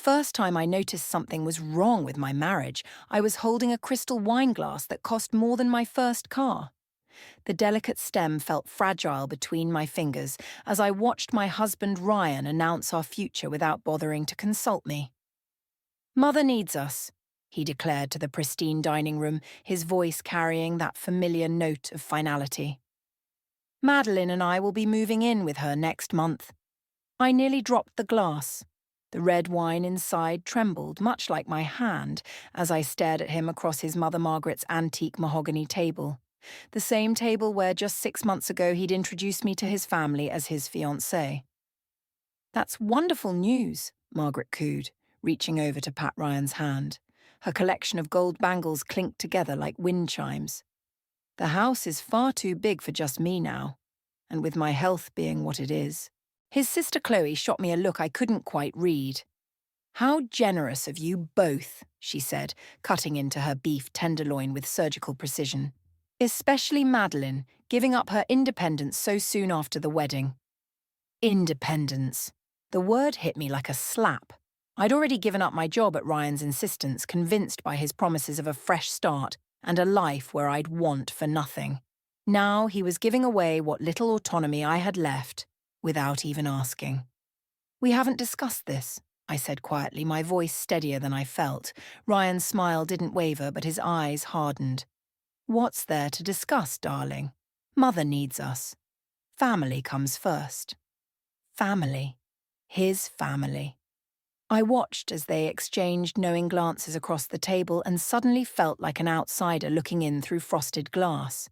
first time I noticed something was wrong with my marriage, I was holding a crystal wine glass that cost more than my first car. The delicate stem felt fragile between my fingers as I watched my husband Ryan announce our future without bothering to consult me. "Mother needs us," he declared to the pristine dining room, his voice carrying that familiar note of finality. "Madeline and I will be moving in with her next month." I nearly dropped the glass. The red wine inside trembled, much like my hand, as I stared at him across his Mother Margaret's antique mahogany table. The same table where just 6 months ago he'd introduced me to his family as his fiancée. "That's wonderful news," Margaret cooed, reaching over to pat Ryan's hand. Her collection of gold bangles clinked together like wind chimes. "The house is far too big for just me now, and with my health being what it is." His sister Chloe shot me a look I couldn't quite read. "How generous of you both," she said, cutting into her beef tenderloin with surgical precision. "Especially Madeline, giving up her independence so soon after the wedding." Independence. The word hit me like a slap. I'd already given up my job at Ryan's insistence, convinced by his promises of a fresh start and a life where I'd want for nothing. Now he was giving away what little autonomy I had left, without even asking. "We haven't discussed this," I said quietly, my voice steadier than I felt. Ryan's smile didn't waver, but his eyes hardened. "What's there to discuss, darling? Mother needs us. Family comes first." Family. His family. I watched as they exchanged knowing glances across the table and suddenly felt like an outsider looking in through frosted glass.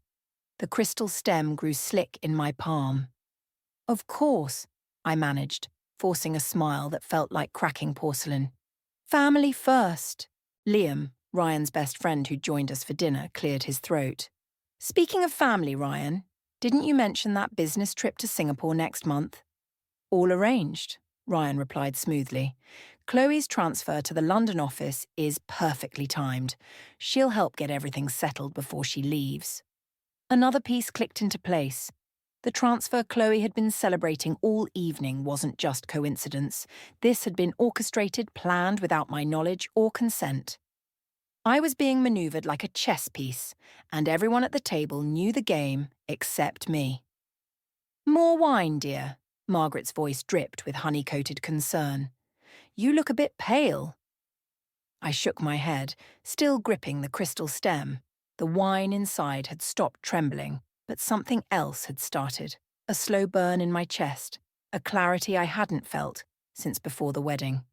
The crystal stem grew slick in my palm. "Of course," I managed, forcing a smile that felt like cracking porcelain. "Family first." Liam, Ryan's best friend who joined us for dinner, cleared his throat. "Speaking of family, Ryan, didn't you mention that business trip to Singapore next month?" "All arranged," Ryan replied smoothly. "Chloe's transfer to the London office is perfectly timed. She'll help get everything settled before she leaves." Another piece clicked into place. The transfer Chloe had been celebrating all evening wasn't just coincidence. This had been orchestrated, planned without my knowledge or consent. I was being maneuvered like a chess piece, and everyone at the table knew the game except me. "More wine, dear," Margaret's voice dripped with honey-coated concern. "You look a bit pale." I shook my head, still gripping the crystal stem. The wine inside had stopped trembling, but something else had started. A slow burn in my chest, a clarity I hadn't felt since before the wedding.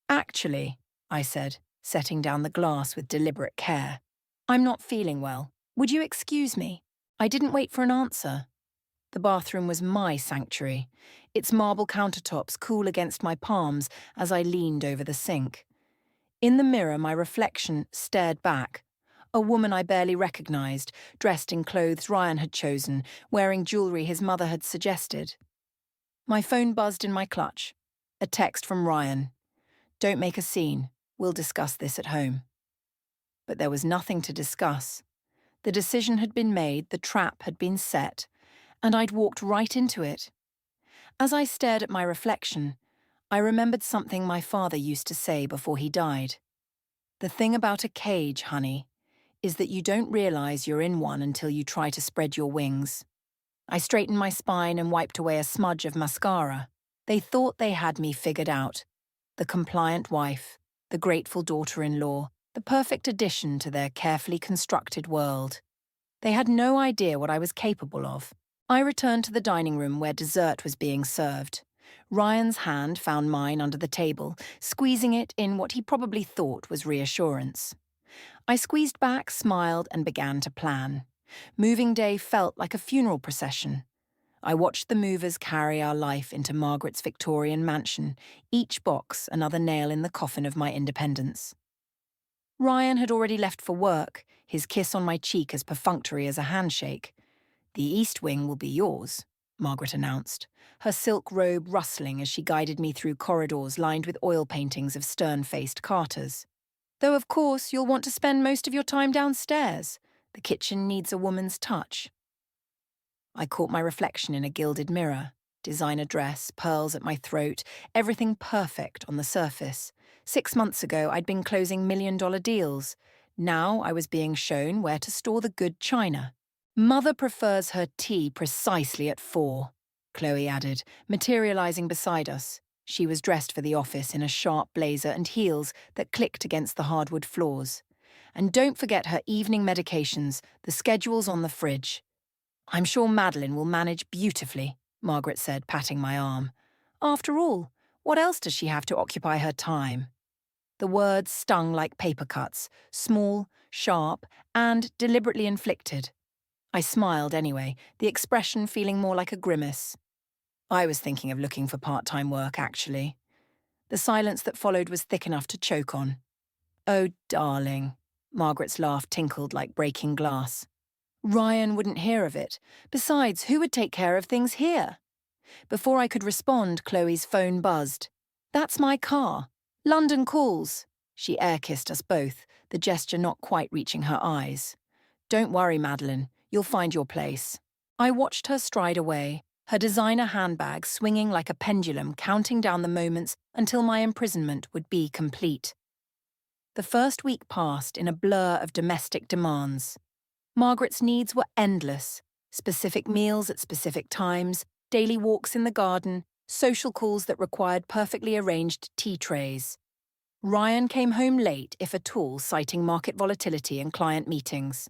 "Actually," I said, setting down the glass with deliberate care, "I'm not feeling well. Would you excuse me?" I didn't wait for an answer. The bathroom was my sanctuary, its marble countertops cool against my palms as I leaned over the sink. In the mirror, my reflection stared back. A woman I barely recognized, dressed in clothes Ryan had chosen, wearing jewelry his mother had suggested. My phone buzzed in my clutch. A text from Ryan. "Don't make a scene. We'll discuss this at home." But there was nothing to discuss. The decision had been made, the trap had been set, and I'd walked right into it. As I stared at my reflection, I remembered something my father used to say before he died. "The thing about a cage, honey, is that you don't realize you're in one until you try to spread your wings." I straightened my spine and wiped away a smudge of mascara. They thought they had me figured out. The compliant wife, the grateful daughter-in-law, the perfect addition to their carefully constructed world. They had no idea what I was capable of. I returned to the dining room where dessert was being served. Ryan's hand found mine under the table, squeezing it in what he probably thought was reassurance. I squeezed back, smiled, and began to plan. Moving day felt like a funeral procession. I watched the movers carry our life into Margaret's Victorian mansion, each box another nail in the coffin of my independence. Ryan had already left for work, his kiss on my cheek as perfunctory as a handshake. "The East Wing will be yours," Margaret announced, her silk robe rustling as she guided me through corridors lined with oil paintings of stern-faced Carters. "Though of course you'll want to spend most of your time downstairs. The kitchen needs a woman's touch." I caught my reflection in a gilded mirror. Designer dress, pearls at my throat, everything perfect on the surface. 6 months ago, I'd been closing million-dollar deals. Now I was being shown where to store the good china. Mother prefers her tea precisely at 4, Chloe added, materializing beside us. She was dressed for the office in a sharp blazer and heels that clicked against the hardwood floors. And don't forget her evening medications, the schedule's on the fridge. I'm sure Madeline will manage beautifully, Margaret said, patting my arm. After all, what else does she have to occupy her time? The words stung like paper cuts, small, sharp, and deliberately inflicted. I smiled anyway, the expression feeling more like a grimace. I was thinking of looking for part-time work, actually. The silence that followed was thick enough to choke on. Oh, darling. Margaret's laugh tinkled like breaking glass. Ryan wouldn't hear of it. Besides, who would take care of things here? Before I could respond, Chloe's phone buzzed. That's my car. London calls. She air-kissed us both, the gesture not quite reaching her eyes. Don't worry, Madeline. You'll find your place. I watched her stride away, her designer handbag swinging like a pendulum, counting down the moments until my imprisonment would be complete. The first week passed in a blur of domestic demands. Margaret's needs were endless. Specific meals at specific times, daily walks in the garden, social calls that required perfectly arranged tea trays. Ryan came home late, if at all, citing market volatility and client meetings.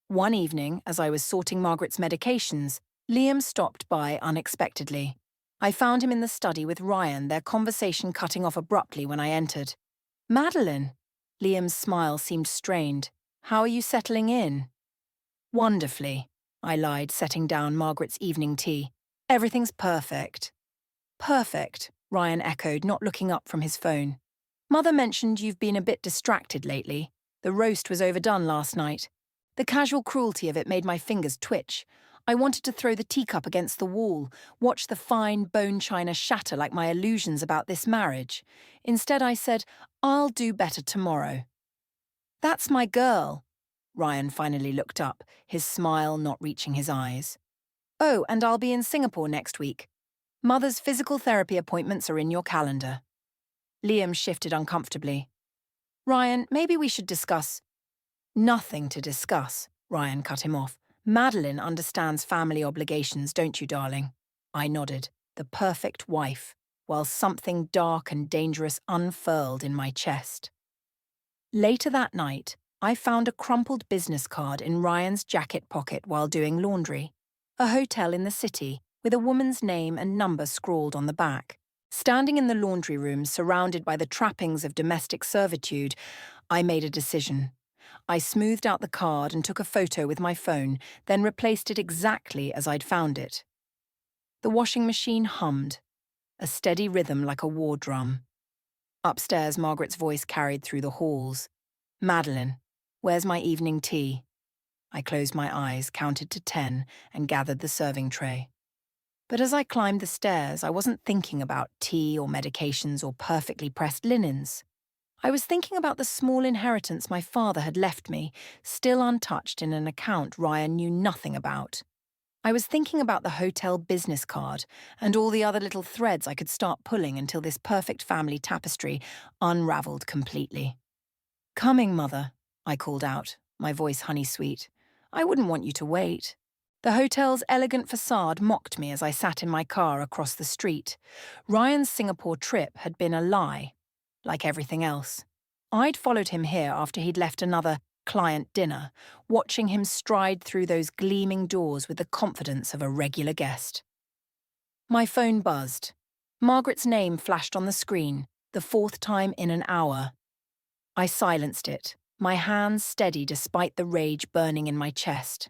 One evening, as I was sorting Margaret's medications, Liam stopped by unexpectedly. I found him in the study with Ryan, their conversation cutting off abruptly when I entered. Madeline. Liam's smile seemed strained. How are you settling in? Wonderfully, I lied, setting down Margaret's evening tea. Everything's perfect. Perfect, Ryan echoed, not looking up from his phone. Mother mentioned you've been a bit distracted lately. The roast was overdone last night. The casual cruelty of it made my fingers twitch. I wanted to throw the teacup against the wall, watch the fine bone china shatter like my illusions about this marriage. Instead, I said, I'll do better tomorrow. That's my girl. Ryan finally looked up, his smile not reaching his eyes. Oh, and I'll be in Singapore next week. Mother's physical therapy appointments are in your calendar. Liam shifted uncomfortably. Ryan, maybe we should discuss. Nothing to discuss, Ryan cut him off. Madeline understands family obligations, don't you, darling? I nodded, the perfect wife, while something dark and dangerous unfurled in my chest. Later that night, I found a crumpled business card in Ryan's jacket pocket while doing laundry. A hotel in the city, with a woman's name and number scrawled on the back. Standing in the laundry room, surrounded by the trappings of domestic servitude, I made a decision. I smoothed out the card and took a photo with my phone, then replaced it exactly as I'd found it. The washing machine hummed, a steady rhythm like a war drum. Upstairs, Margaret's voice carried through the halls. Madeline, where's my evening tea? I closed my eyes, counted to 10, and gathered the serving tray. But as I climbed the stairs, I wasn't thinking about tea or medications or perfectly pressed linens. I was thinking about the small inheritance my father had left me, still untouched in an account Ryan knew nothing about. I was thinking about the hotel business card and all the other little threads I could start pulling until this perfect family tapestry unraveled completely. Coming, Mother, I called out, my voice honey-sweet. I wouldn't want you to wait. The hotel's elegant facade mocked me as I sat in my car across the street. Ryan's Singapore trip had been a lie, like everything else. I'd followed him here after he'd left another client dinner, watching him stride through those gleaming doors with the confidence of a regular guest. My phone buzzed. Margaret's name flashed on the screen, the 4th time in an hour. I silenced it, my hands steady despite the rage burning in my chest.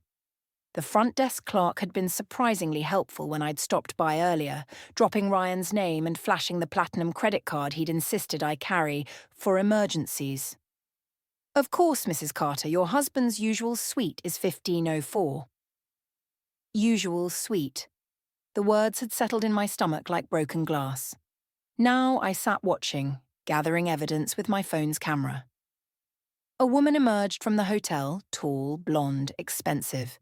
The front desk clerk had been surprisingly helpful when I'd stopped by earlier, dropping Ryan's name and flashing the platinum credit card he'd insisted I carry for emergencies. Of course, Mrs. Carter, your husband's usual suite is 1504. Usual suite. The words had settled in my stomach like broken glass. Now I sat watching, gathering evidence with my phone's camera. A woman emerged from the hotel, tall, blonde, expensive.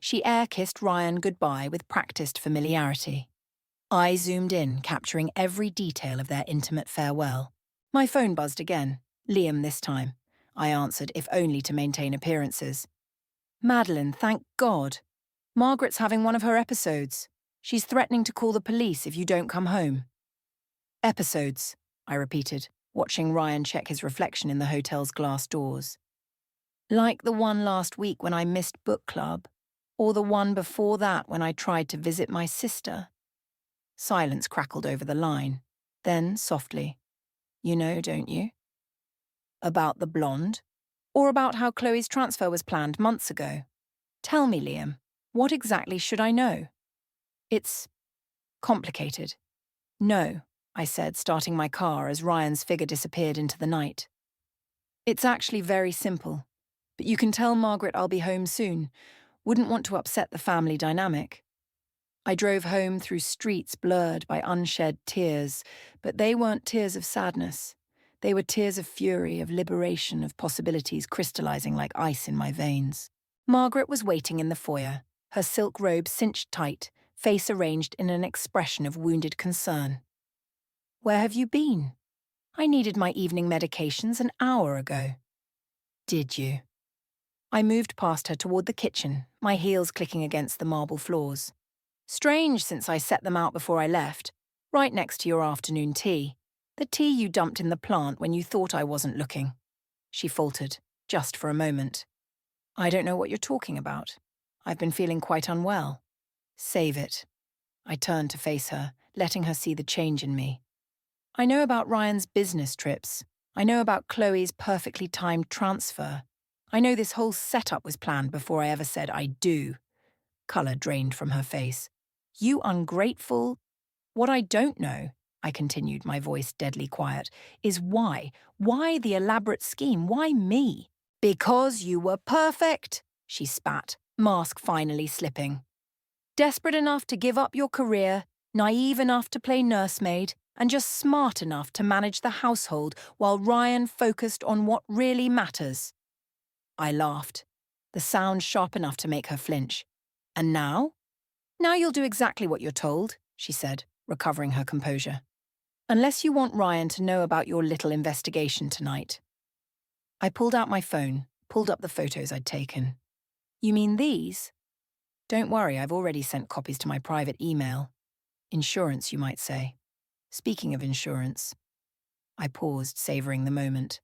She air-kissed Ryan goodbye with practiced familiarity. I zoomed in, capturing every detail of their intimate farewell. My phone buzzed again. Liam this time. I answered, if only to maintain appearances. Madeline, thank God. Margaret's having one of her episodes. She's threatening to call the police if you don't come home. Episodes, I repeated, watching Ryan check his reflection in the hotel's glass doors. Like the one last week when I missed book club, or the one before that when I tried to visit my sister. Silence crackled over the line. Then, softly, you know, don't you? About the blonde? Or about how Chloe's transfer was planned months ago? Tell me, Liam, what exactly should I know? It's complicated. No, I said, starting my car as Ryan's figure disappeared into the night. It's actually very simple, but you can tell Margaret I'll be home soon. Wouldn't want to upset the family dynamic. I drove home through streets blurred by unshed tears, but they weren't tears of sadness. They were tears of fury, of liberation, of possibilities crystallizing like ice in my veins. Margaret was waiting in the foyer, her silk robe cinched tight, face arranged in an expression of wounded concern. Where have you been? I needed my evening medications an hour ago. Did you? I moved past her toward the kitchen, my heels clicking against the marble floors. Strange since I set them out before I left, right next to your afternoon tea. The tea you dumped in the plant when you thought I wasn't looking. She faltered, just for a moment. I don't know what you're talking about. I've been feeling quite unwell. Save it. I turned to face her, letting her see the change in me. I know about Ryan's business trips. I know about Chloe's perfectly timed transfer. I know this whole setup was planned before I ever said I do. Colour drained from her face. You ungrateful. What I don't know, I continued, my voice deadly quiet, is why? Why the elaborate scheme? Why me? Because you were perfect, she spat, mask finally slipping. Desperate enough to give up your career, naive enough to play nursemaid, and just smart enough to manage the household while Ryan focused on what really matters. I laughed, the sound sharp enough to make her flinch. And now? Now you'll do exactly what you're told, she said, recovering her composure. Unless you want Ryan to know about your little investigation tonight. I pulled out my phone, pulled up the photos I'd taken. You mean these? Don't worry, I've already sent copies to my private email. Insurance, you might say. Speaking of insurance. I paused, savouring the moment.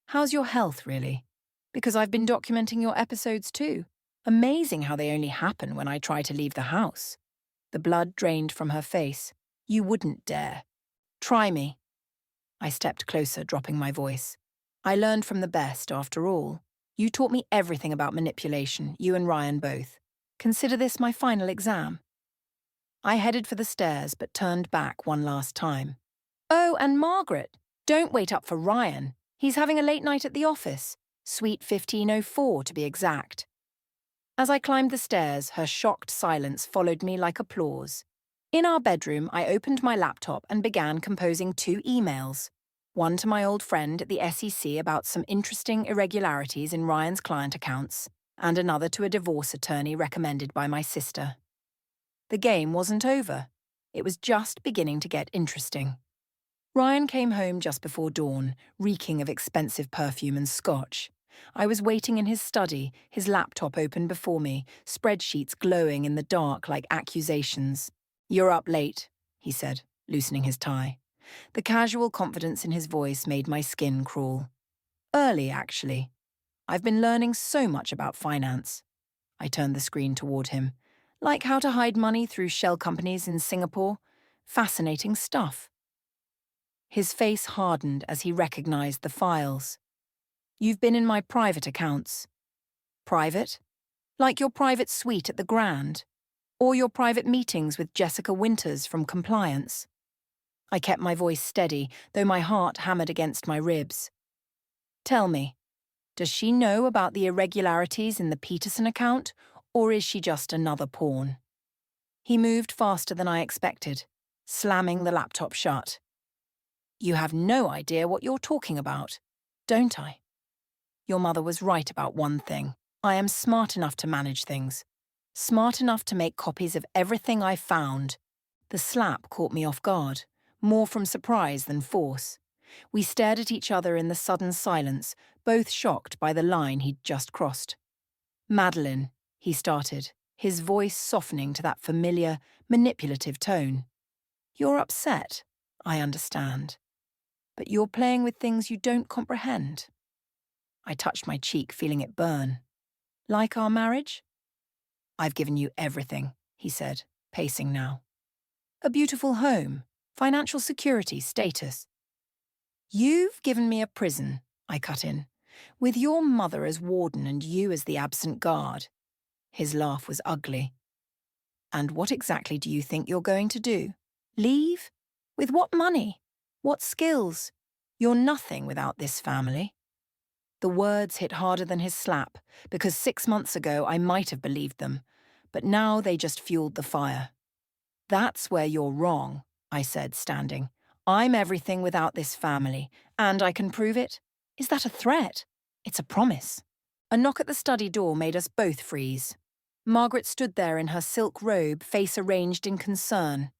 How's your health, really? Because I've been documenting your episodes too. Amazing how they only happen when I try to leave the house. The blood drained from her face. You wouldn't dare. Try me. I stepped closer, dropping my voice. I learned from the best, after all. You taught me everything about manipulation, you and Ryan both. Consider this my final exam. I headed for the stairs, but turned back one last time. Oh, and Margaret, don't wait up for Ryan. He's having a late night at the office. Suite 1504, to be exact. As I climbed the stairs, her shocked silence followed me like applause. In our bedroom, I opened my laptop and began composing 2 emails. One to my old friend at the SEC about some interesting irregularities in Ryan's client accounts, and another to a divorce attorney recommended by my sister. The game wasn't over. It was just beginning to get interesting. Ryan came home just before dawn, reeking of expensive perfume and scotch. I was waiting in his study, his laptop open before me, spreadsheets glowing in the dark like accusations. You're up late, he said, loosening his tie. The casual confidence in his voice made my skin crawl. Early, actually. I've been learning so much about finance. I turned the screen toward him. Like how to hide money through shell companies in Singapore. Fascinating stuff. His face hardened as he recognized the files. You've been in my private accounts. Private? Like your private suite at the Grand? Or your private meetings with Jessica Winters from compliance? I kept my voice steady, though my heart hammered against my ribs. Tell me, does she know about the irregularities in the Peterson account, or is she just another pawn? He moved faster than I expected, slamming the laptop shut. You have no idea what you're talking about, don't I? Your mother was right about one thing. I am smart enough to manage things. Smart enough to make copies of everything I found. The slap caught me off guard, more from surprise than force. We stared at each other in the sudden silence, both shocked by the line he'd just crossed. "Madeline," he started, his voice softening to that familiar, manipulative tone. "You're upset, I understand. But you're playing with things you don't comprehend." I touched my cheek, feeling it burn. "Like our marriage?" "I've given you everything," he said, pacing now. "A beautiful home, financial security, status." "You've given me a prison," I cut in, "with your mother as warden and you as the absent guard." His laugh was ugly. "And what exactly do you think you're going to do? Leave? With what money? What skills? You're nothing without this family." The words hit harder than his slap, because 6 months ago I might have believed them, but now they just fueled the fire. "That's where you're wrong," I said, standing. "I'm everything without this family, and I can prove it." "Is that a threat?" "It's a promise." A knock at the study door made us both freeze. Margaret stood there in her silk robe, face arranged in concern.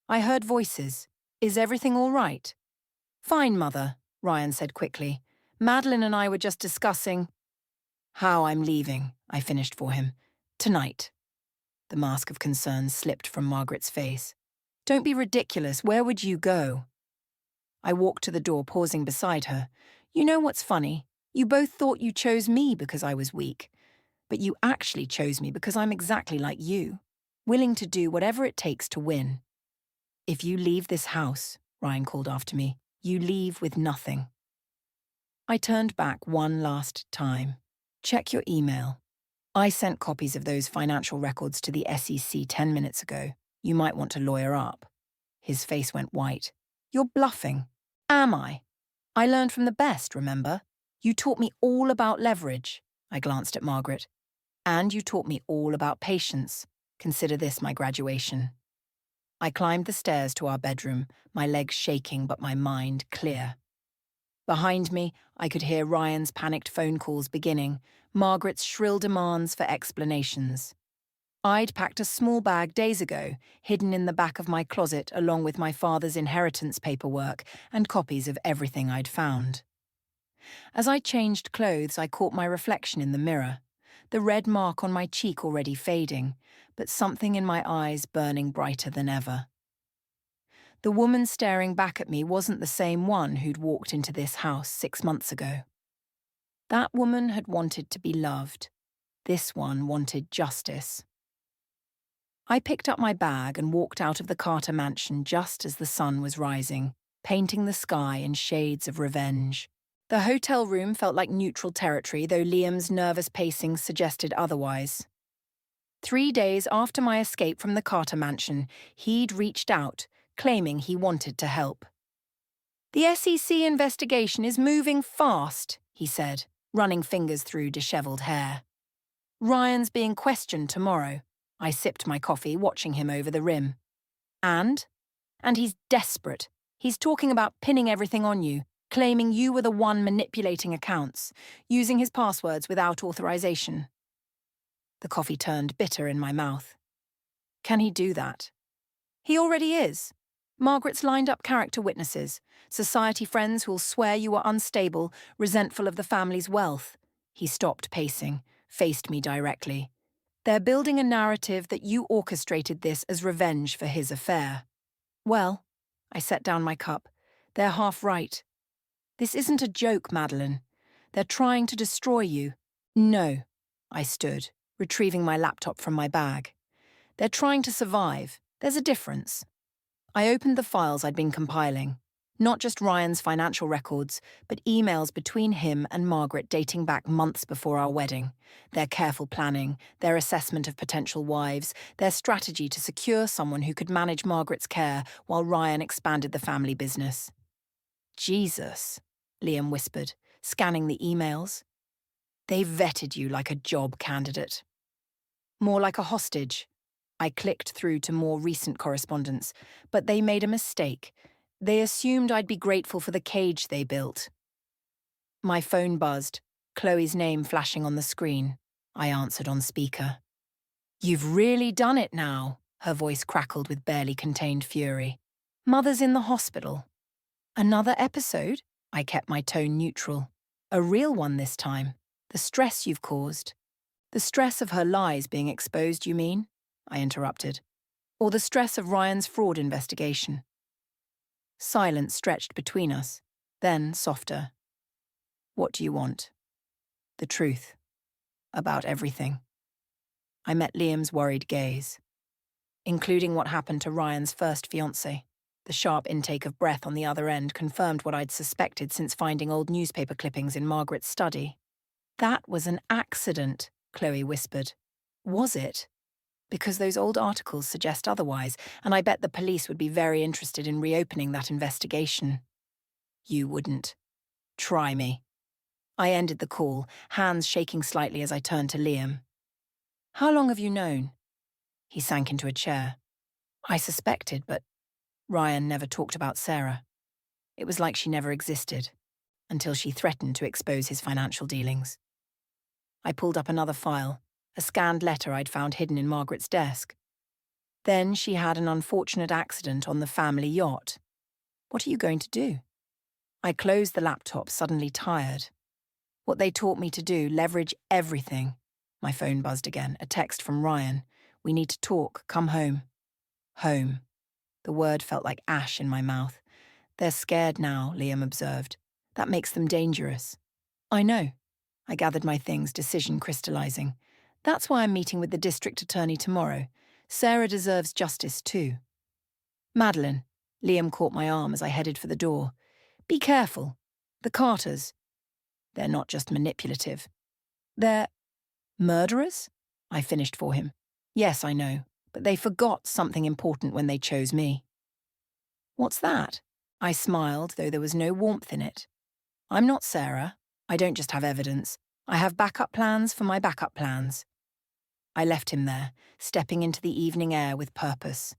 I heard voices. "Is everything all right?" "Fine, Mother," Ryan said quickly. "Madeline and I were just discussing—" "How I'm leaving," I finished for him. "Tonight." The mask of concern slipped from Margaret's face. "Don't be ridiculous. Where would you go?" I walked to the door, pausing beside her. "You know what's funny? You both thought you chose me because I was weak. But you actually chose me because I'm exactly like you, willing to do whatever it takes to win." "If you leave this house," Ryan called after me, "you leave with nothing." I turned back one last time. "Check your email. I sent copies of those financial records to the SEC 10 minutes ago. You might want to lawyer up." His face went white. "You're bluffing." "Am I? I learned from the best, remember? You taught me all about leverage." I glanced at Margaret. "And you taught me all about patience. Consider this my graduation." I climbed the stairs to our bedroom, my legs shaking but my mind clear. Behind me, I could hear Ryan's panicked phone calls beginning, Margaret's shrill demands for explanations. I'd packed a small bag days ago, hidden in the back of my closet along with my father's inheritance paperwork and copies of everything I'd found. As I changed clothes, I caught my reflection in the mirror, the red mark on my cheek already fading, but something in my eyes burning brighter than ever. The woman staring back at me wasn't the same one who'd walked into this house 6 months ago. That woman had wanted to be loved. This one wanted justice. I picked up my bag and walked out of the Carter mansion just as the sun was rising, painting the sky in shades of revenge. The hotel room felt like neutral territory, though Liam's nervous pacing suggested otherwise. 3 days after my escape from the Carter mansion, he'd reached out, claiming he wanted to help. "The SEC investigation is moving fast," he said, running fingers through disheveled hair. "Ryan's being questioned tomorrow." I sipped my coffee, watching him over the rim. "And? And he's desperate. He's talking about pinning everything on you, claiming you were the one manipulating accounts, using his passwords without authorization." The coffee turned bitter in my mouth. "Can he do that?" "He already is. Margaret's lined up character witnesses, society friends who'll swear you were unstable, resentful of the family's wealth." He stopped pacing, faced me directly. "They're building a narrative that you orchestrated this as revenge for his affair." "Well," I set down my cup, "they're half right. This isn't a joke, Madeline. They're trying to destroy you." "No," I stood, retrieving my laptop from my bag. "They're trying to survive. There's a difference." I opened the files I'd been compiling. Not just Ryan's financial records, but emails between him and Margaret dating back months before our wedding. Their careful planning, their assessment of potential wives, their strategy to secure someone who could manage Margaret's care while Ryan expanded the family business. "Jesus," Liam whispered, scanning the emails. "They vetted you like a job candidate." "More like a hostage." I clicked through to more recent correspondence, but they made a mistake. They assumed I'd be grateful for the cage they built. My phone buzzed, Chloe's name flashing on the screen. I answered on speaker. "You've really done it now," her voice crackled with barely contained fury. "Mother's in the hospital." Another episode? I kept my tone neutral. A real one this time. The stress you've caused. The stress of her lies being exposed, you mean? I interrupted. Or the stress of Ryan's fraud investigation? Silence stretched between us, then softer. What do you want? The truth. About everything. I met Liam's worried gaze, including what happened to Ryan's first fiancée. The sharp intake of breath on the other end confirmed what I'd suspected since finding old newspaper clippings in Margaret's study. That was an accident, Chloe whispered. Was it? Because those old articles suggest otherwise, and I bet the police would be very interested in reopening that investigation. You wouldn't. Try me. I ended the call, hands shaking slightly as I turned to Liam. How long have you known? He sank into a chair. I suspected, but Ryan never talked about Sarah. It was like she never existed, until she threatened to expose his financial dealings. I pulled up another file, a scanned letter I'd found hidden in Margaret's desk. Then she had an unfortunate accident on the family yacht. What are you going to do? I closed the laptop, suddenly tired. What they taught me to do, leverage everything. My phone buzzed again, a text from Ryan. We need to talk, come home. Home. The word felt like ash in my mouth. They're scared now, Liam observed. That makes them dangerous. I know. I gathered my things, decision crystallizing. That's why I'm meeting with the district attorney tomorrow. Sarah deserves justice too. Madeline. Liam caught my arm as I headed for the door. Be careful. The Carters. They're not just manipulative. They're murderers? I finished for him. Yes, I know, but they forgot something important when they chose me. What's that? I smiled, though there was no warmth in it. I'm not Sarah. I don't just have evidence. I have backup plans for my backup plans. I left him there, stepping into the evening air with purpose.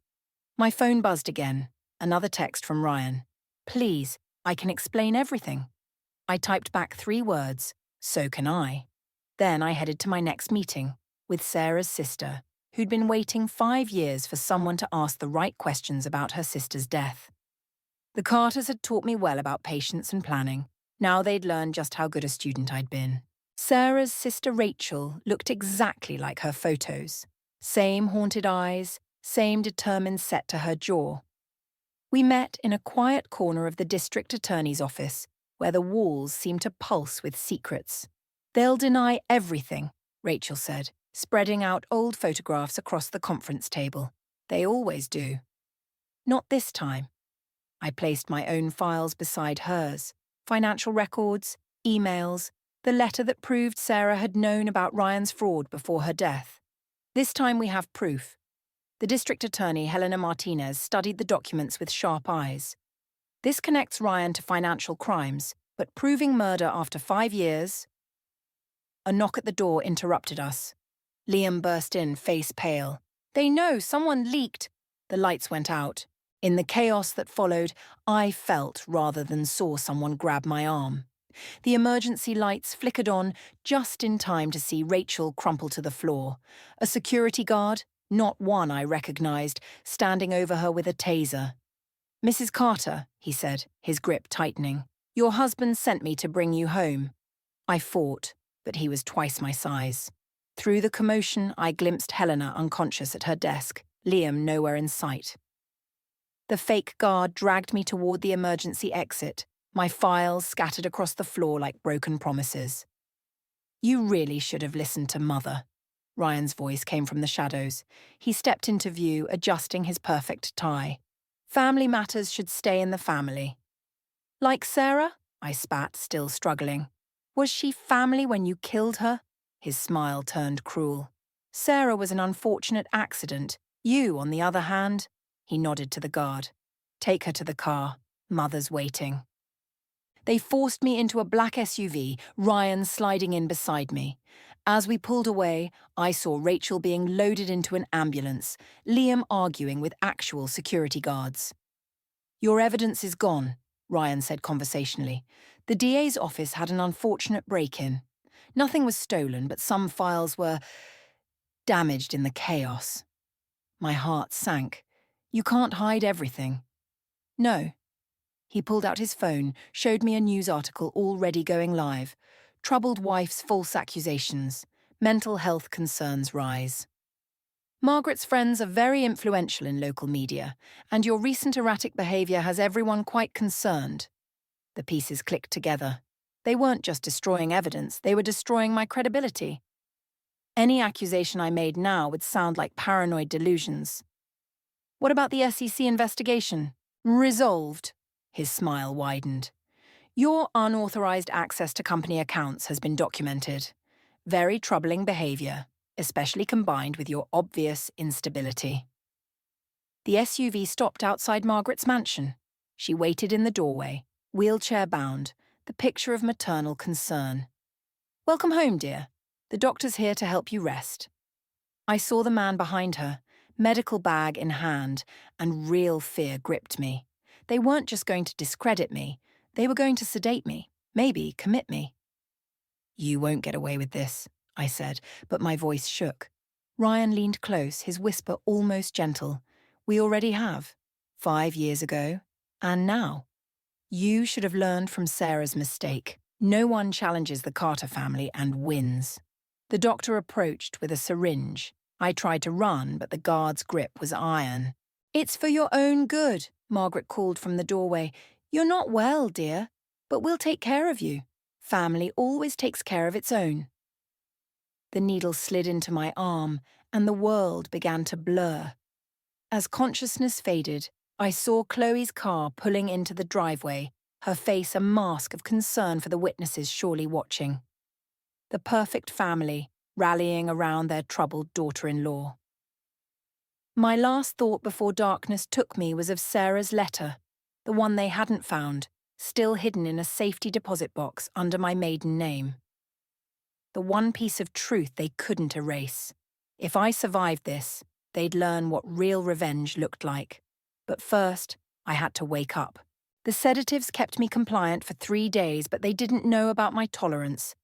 My phone buzzed again. Another text from Ryan. Please, I can explain everything. I typed back 3 words. So can I. Then I headed to my next meeting, with Sarah's sister, who'd been waiting 5 years for someone to ask the right questions about her sister's death. The Carters had taught me well about patience and planning. Now they'd learned just how good a student I'd been. Sarah's sister Rachel looked exactly like her photos. Same haunted eyes, same determined set to her jaw. We met in a quiet corner of the district attorney's office, where the walls seemed to pulse with secrets. They'll deny everything, Rachel said, spreading out old photographs across the conference table. They always do. Not this time. I placed my own files beside hers. Financial records, emails, the letter that proved Sarah had known about Ryan's fraud before her death. This time we have proof. The district attorney, Helena Martinez, studied the documents with sharp eyes. This connects Ryan to financial crimes, but proving murder after 5 years... A knock at the door interrupted us. Liam burst in, face pale. They know, someone leaked. The lights went out. In the chaos that followed, I felt rather than saw someone grab my arm. The emergency lights flickered on just in time to see Rachel crumple to the floor. A security guard, not one I recognized, standing over her with a taser. Mrs. Carter, he said, his grip tightening. Your husband sent me to bring you home. I fought, but he was twice my size. Through the commotion, I glimpsed Helena unconscious at her desk, Liam nowhere in sight. The fake guard dragged me toward the emergency exit, my files scattered across the floor like broken promises. You really should have listened to Mother. Ryan's voice came from the shadows. He stepped into view, adjusting his perfect tie. Family matters should stay in the family. Like Sarah? I spat, still struggling. Was she family when you killed her? His smile turned cruel. Sarah was an unfortunate accident. You, on the other hand... He nodded to the guard. Take her to the car. Mother's waiting. They forced me into a black SUV, Ryan sliding in beside me. As we pulled away, I saw Rachel being loaded into an ambulance, Liam arguing with actual security guards. Your evidence is gone, Ryan said conversationally. The DA's office had an unfortunate break-in. Nothing was stolen, but some files were damaged in the chaos. My heart sank. You can't hide everything. No. He pulled out his phone, showed me a news article already going live. Troubled wife's false accusations. Mental health concerns rise. Margaret's friends are very influential in local media, and your recent erratic behaviour has everyone quite concerned. The pieces clicked together. They weren't just destroying evidence, they were destroying my credibility. Any accusation I made now would sound like paranoid delusions. What about the SEC investigation? Resolved. His smile widened. Your unauthorized access to company accounts has been documented. Very troubling behavior, especially combined with your obvious instability. The SUV stopped outside Margaret's mansion. She waited in the doorway, wheelchair-bound, the picture of maternal concern. Welcome home, dear. The doctor's here to help you rest. I saw the man behind her, medical bag in hand, and real fear gripped me. They weren't just going to discredit me, they were going to sedate me, maybe commit me. You won't get away with this, I said, but my voice shook. Ryan leaned close, his whisper almost gentle. We already have. 5 years ago, and now. You should have learned from Sarah's mistake. No one challenges the Carter family and wins. The doctor approached with a syringe. I tried to run, but the guard's grip was iron. It's for your own good, Margaret called from the doorway. You're not well, dear, but we'll take care of you. Family always takes care of its own. The needle slid into my arm, and the world began to blur. As consciousness faded, I saw Chloe's car pulling into the driveway, her face a mask of concern for the witnesses surely watching. The perfect family, rallying around their troubled daughter-in-law. My last thought before darkness took me was of Sarah's letter, the one they hadn't found, still hidden in a safety deposit box under my maiden name. The one piece of truth they couldn't erase. If I survived this, they'd learn what real revenge looked like. But first, I had to wake up. The sedatives kept me compliant for 3 days, but they didn't know about my tolerance.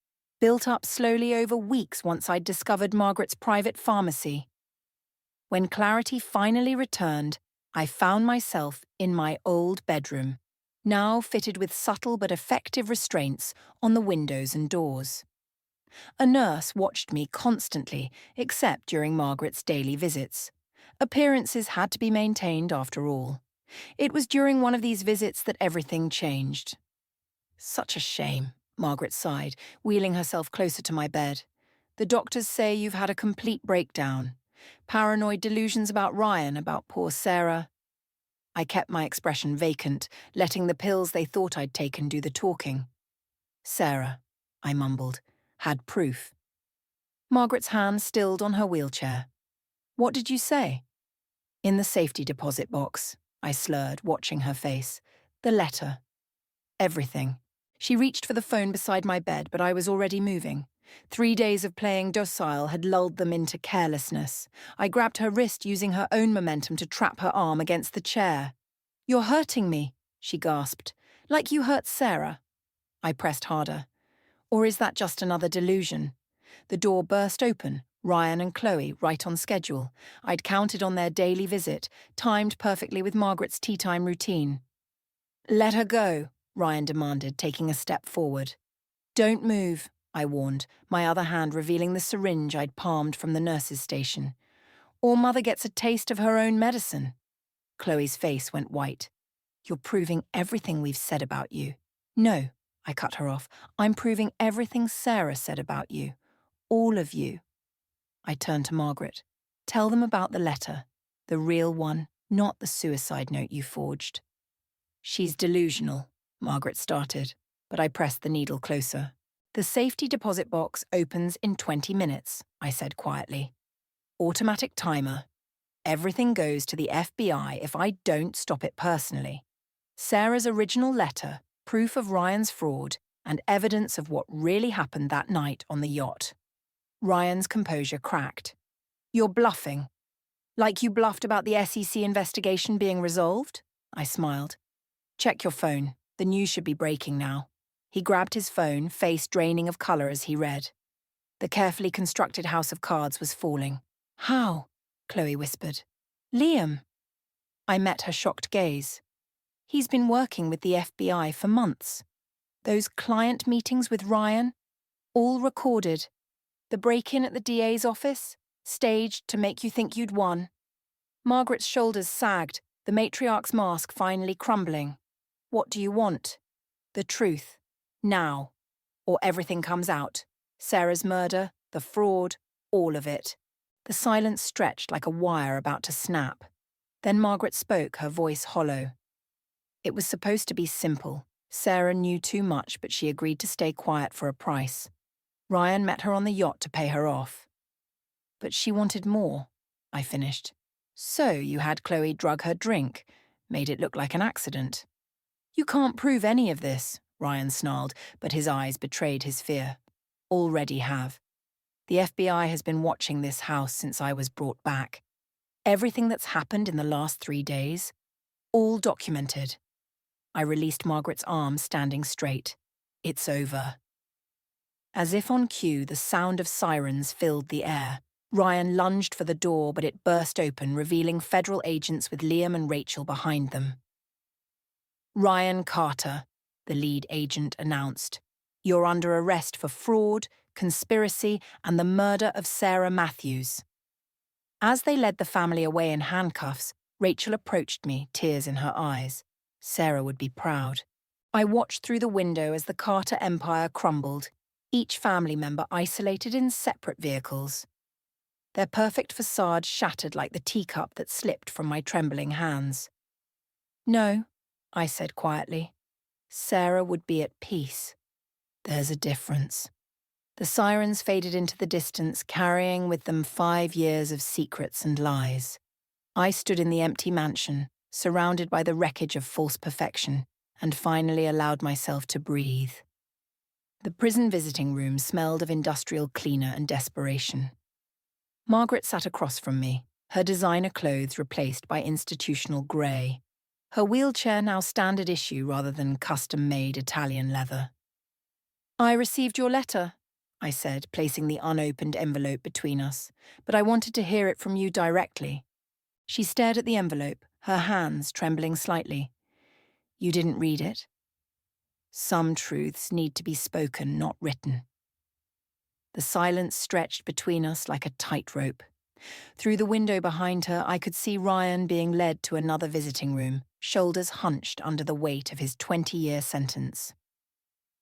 Built up slowly over weeks once I'd discovered Margaret's private pharmacy. When clarity finally returned, I found myself in my old bedroom, now fitted with subtle but effective restraints on the windows and doors. A nurse watched me constantly, except during Margaret's daily visits. Appearances had to be maintained after all. It was during one of these visits that everything changed. Such a shame, Margaret sighed, wheeling herself closer to my bed. The doctors say you've had a complete breakdown. Paranoid delusions about Ryan, about poor Sarah. I kept my expression vacant, letting the pills they thought I'd taken do the talking. Sarah, I mumbled, had proof. Margaret's hand stilled on her wheelchair. What did you say? In the safety deposit box, I slurred, watching her face. The letter. Everything. She reached for the phone beside my bed, but I was already moving. 3 days of playing docile had lulled them into carelessness. I grabbed her wrist using her own momentum to trap her arm against the chair. You're hurting me, she gasped. Like you hurt Sarah. I pressed harder. Or is that just another delusion? The door burst open, Ryan and Chloe right on schedule. I'd counted on their daily visit, timed perfectly with Margaret's tea-time routine. Let her go, Ryan demanded, taking a step forward. Don't move, I warned, my other hand revealing the syringe I'd palmed from the nurse's station. Or Mother gets a taste of her own medicine. Chloe's face went white. You're proving everything we've said about you. No, I cut her off. I'm proving everything Sarah said about you. All of you. I turned to Margaret. Tell them about the letter. The real one, not the suicide note you forged. She's delusional, Margaret started, but I pressed the needle closer. The safety deposit box opens in 20 minutes, I said quietly. Automatic timer. Everything goes to the FBI if I don't stop it personally. Sarah's original letter, proof of Ryan's fraud, and evidence of what really happened that night on the yacht. Ryan's composure cracked. You're bluffing. Like you bluffed about the SEC investigation being resolved? I smiled. Check your phone. The news should be breaking now. He grabbed his phone, face draining of colour as he read. The carefully constructed house of cards was falling. How? Chloe whispered. Liam. I met her shocked gaze. He's been working with the FBI for months. Those client meetings with Ryan, all recorded. The break-in at the DA's office, staged to make you think you'd won. Margaret's shoulders sagged, the matriarch's mask finally crumbling. What do you want? The truth. Now. Or everything comes out. Sarah's murder, the fraud, all of it. The silence stretched like a wire about to snap. Then Margaret spoke, her voice hollow. It was supposed to be simple. Sarah knew too much, but she agreed to stay quiet for a price. Ryan met her on the yacht to pay her off. But she wanted more, I finished. So you had Chloe drug her drink, made it look like an accident. You can't prove any of this, Ryan snarled, but his eyes betrayed his fear. Already have. The FBI has been watching this house since I was brought back. Everything that's happened in the last 3 days, all documented. I released Margaret's arm, standing straight. It's over. As if on cue, the sound of sirens filled the air. Ryan lunged for the door, but it burst open, revealing federal agents with Liam and Rachel behind them. Ryan Carter, the lead agent announced. You're under arrest for fraud, conspiracy, and the murder of Sarah Matthews. As they led the family away in handcuffs, Rachel approached me, tears in her eyes. Sarah would be proud. I watched through the window as the Carter empire crumbled, each family member isolated in separate vehicles. Their perfect facade shattered like the teacup that slipped from my trembling hands. No, I said quietly. Sarah would be at peace. There's a difference. The sirens faded into the distance, carrying with them 5 years of secrets and lies. I stood in the empty mansion, surrounded by the wreckage of false perfection, and finally allowed myself to breathe. The prison visiting room smelled of industrial cleaner and desperation. Margaret sat across from me, her designer clothes replaced by institutional grey. Her wheelchair now standard issue rather than custom-made Italian leather. I received your letter, I said, placing the unopened envelope between us, but I wanted to hear it from you directly. She stared at the envelope, her hands trembling slightly. You didn't read it? Some truths need to be spoken, not written. The silence stretched between us like a tightrope. Through the window behind her, I could see Ryan being led to another visiting room, shoulders hunched under the weight of his 20-year sentence.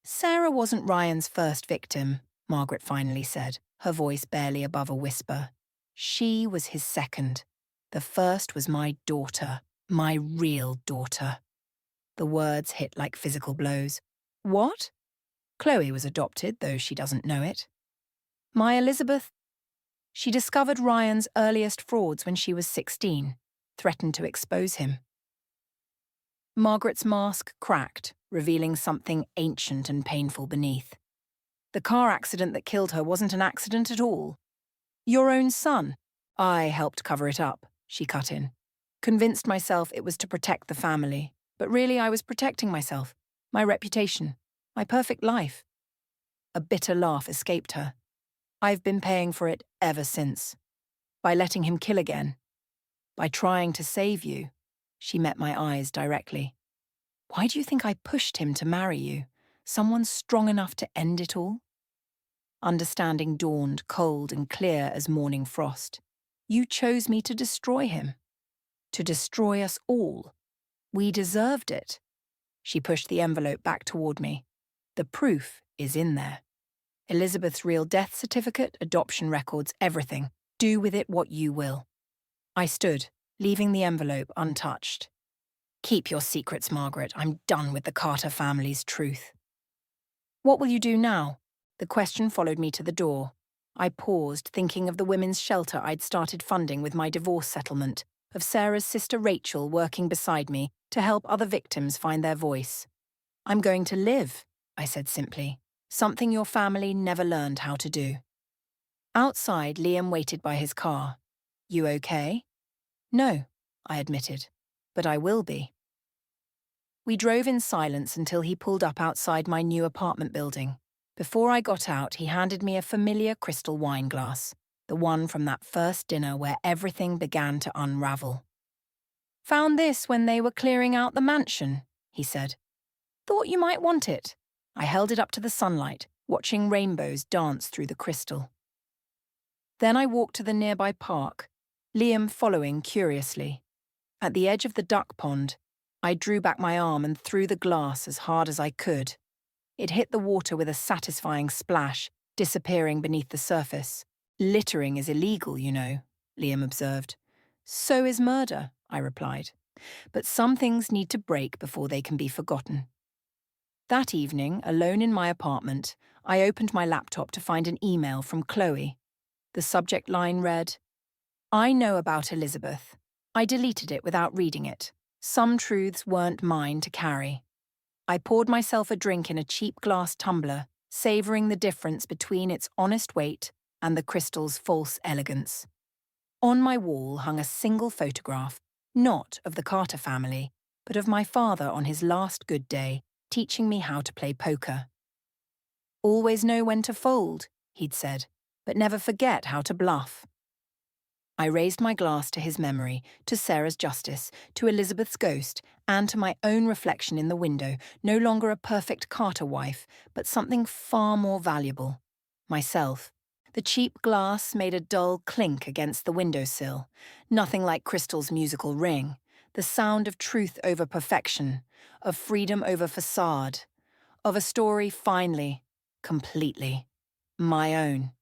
Sarah wasn't Ryan's first victim, Margaret finally said, her voice barely above a whisper. She was his second. The first was my daughter, my real daughter. The words hit like physical blows. What? Chloe was adopted, though she doesn't know it. My Elizabeth? She discovered Ryan's earliest frauds when she was 16, threatened to expose him. Margaret's mask cracked, revealing something ancient and painful beneath. The car accident that killed her wasn't an accident at all. Your own son. I helped cover it up, she cut in. Convinced myself it was to protect the family, but really I was protecting myself, my reputation, my perfect life. A bitter laugh escaped her. I've been paying for it ever since. By letting him kill again. By trying to save you. She met my eyes directly. Why do you think I pushed him to marry you? Someone strong enough to end it all? Understanding dawned, cold and clear as morning frost. You chose me to destroy him. To destroy us all. We deserved it. She pushed the envelope back toward me. The proof is in there. Elizabeth's real death certificate, adoption records, everything. Do with it what you will. I stood, leaving the envelope untouched. Keep your secrets, Margaret. I'm done with the Carter family's truth. What will you do now? The question followed me to the door. I paused, thinking of the women's shelter I'd started funding with my divorce settlement, of Sarah's sister Rachel working beside me to help other victims find their voice. I'm going to live, I said simply. Something your family never learned how to do. Outside, Liam waited by his car. You okay? No, I admitted, but I will be. We drove in silence until he pulled up outside my new apartment building. Before I got out, he handed me a familiar crystal wine glass, the one from that first dinner where everything began to unravel. Found this when they were clearing out the mansion, he said. Thought you might want it. I held it up to the sunlight, watching rainbows dance through the crystal. Then I walked to the nearby park, Liam following curiously. At the edge of the duck pond, I drew back my arm and threw the glass as hard as I could. It hit the water with a satisfying splash, disappearing beneath the surface. Littering is illegal, you know, Liam observed. So is murder, I replied. But some things need to break before they can be forgotten. That evening, alone in my apartment, I opened my laptop to find an email from Chloe. The subject line read, I know about Elizabeth. I deleted it without reading it. Some truths weren't mine to carry. I poured myself a drink in a cheap glass tumbler, savouring the difference between its honest weight and the crystal's false elegance. On my wall hung a single photograph, not of the Carter family, but of my father on his last good day, teaching me how to play poker. Always know when to fold, he'd said, but never forget how to bluff. I raised my glass to his memory, to Sarah's justice, to Elizabeth's ghost, and to my own reflection in the window, no longer a perfect Carter wife, but something far more valuable. Myself. The cheap glass made a dull clink against the windowsill, nothing like Crystal's musical ring, the sound of truth over perfection, of freedom over facade, of a story finally, completely, my own.